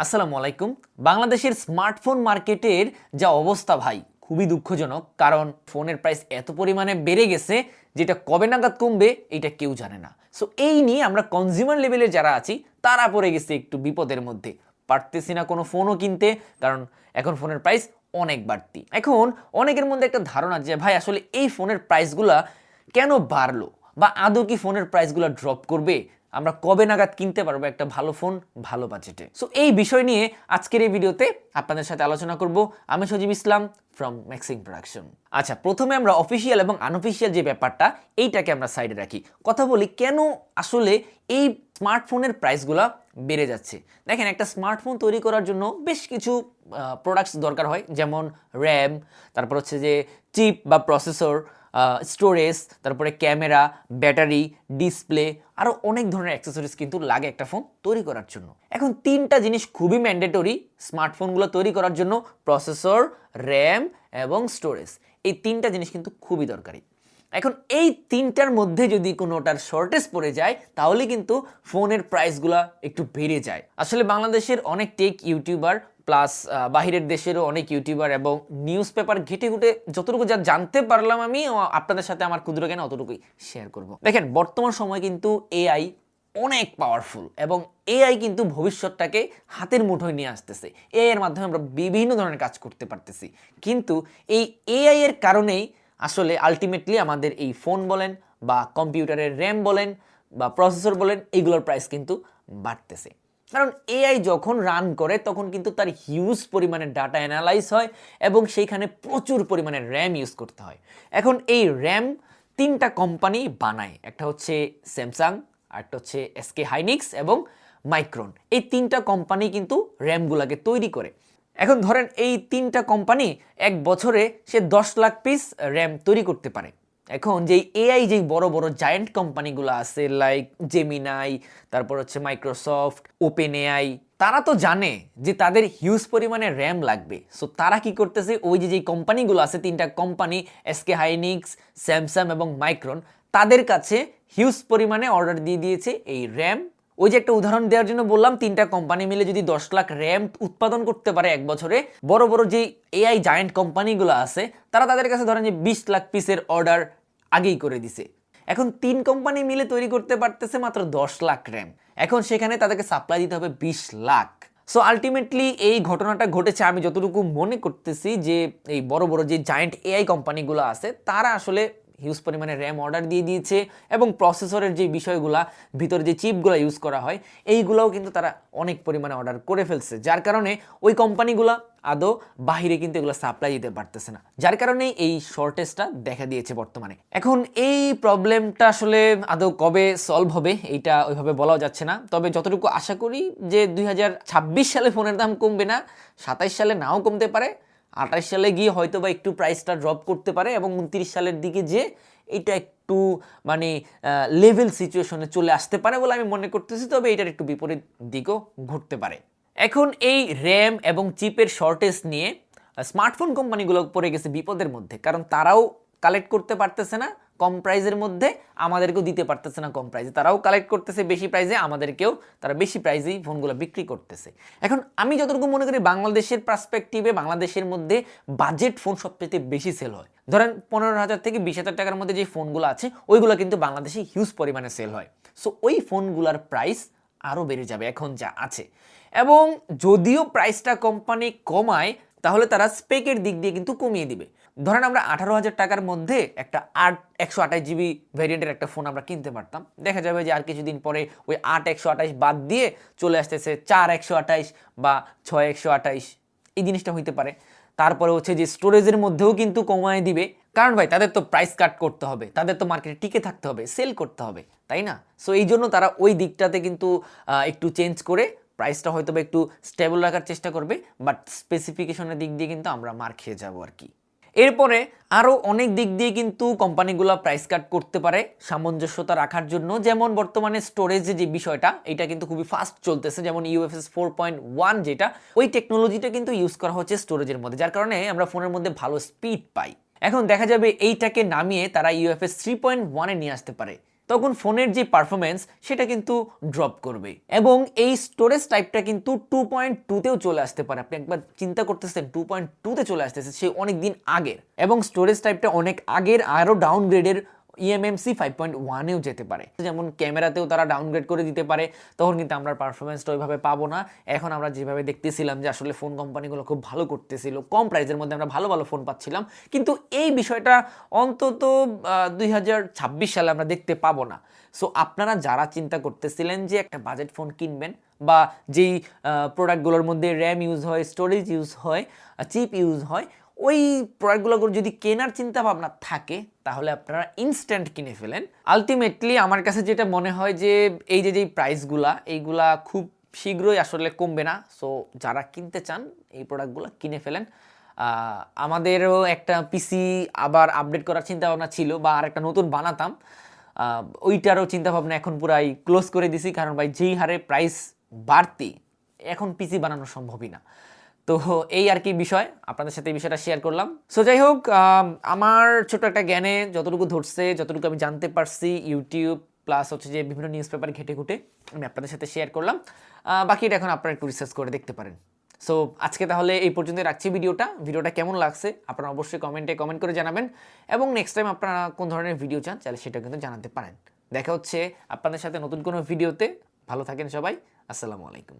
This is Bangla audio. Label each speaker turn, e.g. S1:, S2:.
S1: আসসালামু আলাইকুম। বাংলাদেশের স্মার্টফোন মার্কেটের যা অবস্থা ভাই খুবই দুঃখজনক, কারণ ফোনের প্রাইস এত পরিমাণে বেড়ে গেছে যেটা কবে নাগাদ কমবে এটা কেউ জানে না। সো এই নিয়ে আমরা কনজিউমার লেভেলের যারা আছি তারা পড়ে গেছি একটু বিপদের মধ্যে, পারতেছি না কোনো ফোনও কিনতে, কারণ এখন ফোনের প্রাইস অনেক বাড়তি। এখন অনেকের মধ্যে একটা ধারণা যে ভাই আসলে এই ফোনের প্রাইসগুলা কেন বাড়লো, বা আদৌ কি ফোনের প্রাইসগুলো ড্রপ করবে, আমরা কবে নাগাদ কিনতে পারবো একটা ভালো ফোন ভালো বাজেটে। সো এই বিষয় নিয়ে আজকের এই ভিডিওতে আপনাদের সাথে আলোচনা করব। আমি সজীব ইসলাম ফ্রম ম্যাক্সিং প্রোডাকশন। আচ্ছা, প্রথমে আমরা অফিসিয়াল এবং আনঅফিসিয়াল যে ব্যাপারটা এইটাকে আমরা সাইডে রাখি, কথা বলি কেন আসলে এই স্মার্টফোনের প্রাইসগুলো বেড়ে যাচ্ছে। দেখেন, একটা স্মার্টফোন তৈরি করার জন্য বেশ কিছু প্রোডাক্টস দরকার হয়, যেমন র্যাম, তারপর হচ্ছে যে চিপ বা প্রসেসর, স্টোরেজ, তারপরে ক্যামেরা, ব্যাটারি, ডিসপ্লে, আরও অনেক ধরনের অ্যাক্সেসরিজ কিন্তু লাগে একটা ফোন তৈরি করার জন্য। এখন তিনটা জিনিস খুবই ম্যান্ডেটরি স্মার্টফোনগুলো তৈরি করার জন্য: প্রসেসর, র্যাম এবং স্টোরেজ। এই তিনটা জিনিস কিন্তু খুবই দরকারি। এখন এই তিনটার মধ্যে যদি কোনোটার শর্টেজ পড়ে যায় তাহলে কিন্তু ফোনের প্রাইসগুলো একটু বেড়ে যায়। আসলে বাংলাদেশের অনেক টেক ইউটিউবার প্লাস বাহিরের দেশেরও অনেক ইউটিউবার এবং নিউজ পেপার ঘেটে ঘুটে যতটুকু যা জানতে পারলাম আমি আপনাদের সাথে আমার ক্ষুদ্র জ্ঞানে অতটুকুই শেয়ার করব। দেখেন, বর্তমান সময় কিন্তু এআই অনেক পাওয়ারফুল এবং এআই কিন্তু ভবিষ্যৎটাকে হাতের মুঠোয় নিয়ে আসতেছে। এআই এর মাধ্যমে আমরা বিভিন্ন ধরনের কাজ করতে পারতেছি, কিন্তু এই এআই এর কারণেই আসলে আলটিমেটলি আমাদের এই ফোন বলেন বা কম্পিউটারের র্যাম বলেন বা প্রসেসর বলেন, এইগুলোর প্রাইস কিন্তু বাড়তেছে। কারণ এআই যখন রান করে তখন কিন্তু তার হিউজ পরিমাণে ডাটা অ্যানালাইজ হয় এবং সেইখানে প্রচুর পরিমাণে র্যাম ইউজ করতে হয়। এখন এই র্যাম তিনটা কোম্পানি বানায়, একটা হচ্ছে স্যামসাং, আরেকটা হচ্ছে এসকে হাইনিক্স এবং মাইক্রন। এই তিনটা কোম্পানি কিন্তু র্যামগুলোকে তৈরি করে। এখন ধরেন এই তিনটা কোম্পানি এক বছরে সে 10 লাখ পিস র্যাম তৈরি করতে পারে। এখন যেই এআই যেই বড় বড় জায়ান্ট কোম্পানিগুলো আছে লাইক জেমিনাই, তারপর হচ্ছে মাইক্রোসফট, ওপেন এআই, তারা তো জানে যে তাদের হিউজ পরিমাণে র্যাম লাগবে। সো তারা কি করতেছে, ওই যে যেই কোম্পানিগুলো আছে তিনটা কোম্পানি এসকে হাইনিক্স, স্যামসাং এবং মাইক্রন, তাদের কাছে হিউজ পরিমাণে অর্ডার দিয়ে দিয়েছে এই র্যাম। ওই যে একটা উদাহরণ দেওয়ার জন্য বললাম, তিনটা কোম্পানি মিলে যদি 10 লাখ র্যাম উৎপাদন করতে পারে এক বছরে, বড় বড় যে এআই জায়ান্ট কোম্পানিগুলো আছে তারা তাদের কাছে ধরেন যে 20 লাখ পিসের অর্ডার আগেই করে দিছে। এখন তিন কোম্পানি মিলে তৈরি করতে পারতেছে মাত্র 10 লাখ র্যাম। এখন সেখানে তাদেরকে সাপ্লাই দিতে হবে 20 লাখ। সো আলটিমেটলি এই ঘটনাটা ঘটেছে, আমি যতটুকু মনে করতেছি যে এই বড় বড় যে জায়ান্ট এআই কোম্পানিগুলো আছে তারা আসলে হিউজ পরিমাণে র্যাম অর্ডার দিয়ে দিয়েছে এবং প্রসেসরের যে বিষয়গুলা, ভিতরে যে চিপগুলো ইউজ করা হয় এইগুলোও কিন্তু তারা অনেক পরিমাণে অর্ডার করে ফেলছে, যার কারণে ওই কোম্পানিগুলো আদৌ বাহিরে কিন্তু এগুলো সাপ্লাই দিতে পারতেছে না, যার কারণে এই শর্টেজটা দেখা দিয়েছে বর্তমানে। এখন এই প্রবলেমটা আসলে আদৌ কবে সলভ হবে এইটা ওইভাবে বলাও যাচ্ছে না, তবে যতটুকু আশা করি যে 2026 সালে ফোনের দাম কমবে না, 27 সালে নাও কমতে পারে, 28 সালে গিয়ে হয়তো বা একটু প্রাইসটা ড্রপ করতে পারে এবং 29 সালের দিকে যে এটা একটু মানে লেভেল সিচুয়েশনে চলে আসতে পারে বলে আমি মনে করতেছি, তবে এটার একটু বিপরীত দিকও ঘটতে পারে। এখন এই র্যাম এবং চিপের শর্টেজ নিয়ে স্মার্টফোন কোম্পানিগুলো পড়ে গেছে বিপদের মধ্যে, কারণ তারাও কালেক্ট করতে পারতেছে না কম প্রাইজের মধ্যে, আমাদেরকেও দিতে পারতেছে না কম প্রাইজে, তারাও কালেক্ট করতেছে বেশি প্রাইজে, আমাদেরকেও তারা বেশি প্রাইজেই ফোনগুলো বিক্রি করতেছে। এখন আমি যতটুকু মনে করি বাংলাদেশের পার্সপেক্টিভে বাংলাদেশের মধ্যে বাজেট ফোন সবচেয়ে বেশি সেল হয়। ধরেন 15,000 থেকে 20,000 টাকার মধ্যে যে ফোনগুলো আছে ওইগুলো কিন্তু বাংলাদেশে হিউজ পরিমাণে সেল হয়। সো ওই ফোনগুলোর প্রাইস আরও বেড়ে যাবে এখন যা আছে, এবং যদিও প্রাইসটা কোম্পানি কমায় তাহলে তারা স্পেকের দিক দিয়ে কিন্তু কমিয়ে দিবে। ধরেন আমরা 18,000 টাকার মধ্যে একটা 128GB ভ্যারিয়েন্টের একটা ফোন আমরা কিনতে পারতাম, দেখা যাবে যে আর কিছুদিন পরে ওই 8 128 বাদ দিয়ে চলে আসতেছে 4 128 বা 6 128, এই জিনিসটা হইতে পারে। তারপরে হচ্ছে যে স্টোরেজের মধ্যেও কিন্তু কমায় দিবে, কারণ ভাই তাদের তো প্রাইস কাট করতে হবে, তাদের তো মার্কেটে টিকে থাকতে হবে, সেল করতে হবে, তাই না? সো এই জন্য তারা ওই দিকটাতে কিন্তু একটু চেঞ্জ করে প্রাইসটা হয়তো বা একটু স্টেবল রাখার চেষ্টা করবে, বাট স্পেসিফিকেশনের দিক দিয়ে কিন্তু আমরা মার খেয়ে যাবো আর কি। এরপরে আরও অনেক দিক দিয়ে কিন্তু কোম্পানিগুলো প্রাইস কাট করতে পারে সামঞ্জস্যতা রাখার জন্য, যেমন বর্তমানে স্টোরেজে যে বিষয়টা এটা কিন্তু খুবই ফাস্ট চলতেছে, যেমন UFS 4.1 যেটা, ওই টেকনোলজিটা কিন্তু ইউজ করা হচ্ছে স্টোরেজের মধ্যে, যার কারণে আমরা ফোনের মধ্যে ভালো স্পিড পাই। এখন দেখা যাবে এইটাকে নামিয়ে তারা UFS 3.1-এ নিয়ে আসতে পারে, তখন ফোনের যে পারফরমেন্স সেটা কিন্তু ড্রপ করবে। এবং এই স্টোরেজ টাইপটা কিন্তু 2.2তেও চলে আসতে পারে। আপনি একবার চিন্তা করতেছেন 2.2তে চলে আসতেছে, সে অনেক দিন আগের, এবং স্টোরেজ টাইপটা অনেক আগের আরও ডাউনগ্রেডের eMMC 5.1এও যেতে পারে। যেমন ক্যামেরাতেও তারা ডাউনগ্রেড করে দিতে পারে, তখন কিন্তু আমরা পারফরমেন্সটা ওইভাবে পাবো না। এখন আমরা যেভাবে দেখতেছিলাম যে আসলে ফোন কোম্পানিগুলো খুব ভালো করতেছিল, কম প্রাইসের মধ্যে আমরা ভালো ভালো ফোন পাচ্ছিলাম, কিন্তু এই বিষয়টা অন্তত 2026 সালে আমরা দেখতে পাবো না। সো আপনারা যারা চিন্তা করতেছিলেন যে একটা বাজেট ফোন কিনবেন, বা যেই প্রোডাক্টগুলোর মধ্যে র্যাম ইউজ হয়, স্টোরেজ ইউজ হয়, চিপ ইউজ হয়, ওই প্রোডাক্টগুলো যদি কেনার চিন্তা ভাবনা থাকে তাহলে আপনারা ইনস্ট্যান্ট কিনে ফেলেন। আলটিমেটলি আমার কাছে যেটা মনে হয় যে এই যে যেই প্রাইসগুলা, এইগুলা খুব শীঘ্রই আসলে কমবে না। সো যারা কিনতে চান এই প্রোডাক্টগুলো কিনে ফেলেন। আমাদেরও একটা পিসি আবার আপডেট করার চিন্তা ভাবনা ছিল, বা আর একটা নতুন বানাতাম, ওইটারও চিন্তা ভাবনা এখন পুরাই ক্লোজ করে দিছি, কারণ ভাই যেই হারে প্রাইস বাড়তি, এখন পিসি বানানো সম্ভবই না। তো এই আর কি বিষয়, আপনাদের সাথে এই বিষয়টা শেয়ার করলাম। সো যাই হোক, আমার ছোট একটা জ্ঞানে যতটুকু ধরছে, যতটুকু আমি জানতে পারছি ইউটিউব প্লাস হচ্ছে যে বিভিন্ন নিউজ পেপার ঘেটে ঘুটে আমি আপনাদের সাথে শেয়ার করলাম। বাকিটা এখন আপনারা একটু রিসার্চ করে দেখতে পারেন। সো আজকে তাহলে এই পর্যন্ত রাখছি ভিডিওটা কেমন লাগছে আপনারা অবশ্যই কমেন্ট করে জানাবেন, এবং নেক্সট টাইম আপনারা কোন ধরনের ভিডিও চান চাইলে সেটা কিন্তু জানাতে পারেন। দেখা হচ্ছে আপনাদের সাথে নতুন কোনো ভিডিওতে। ভালো থাকেন সবাই, আসসালামু আলাইকুম।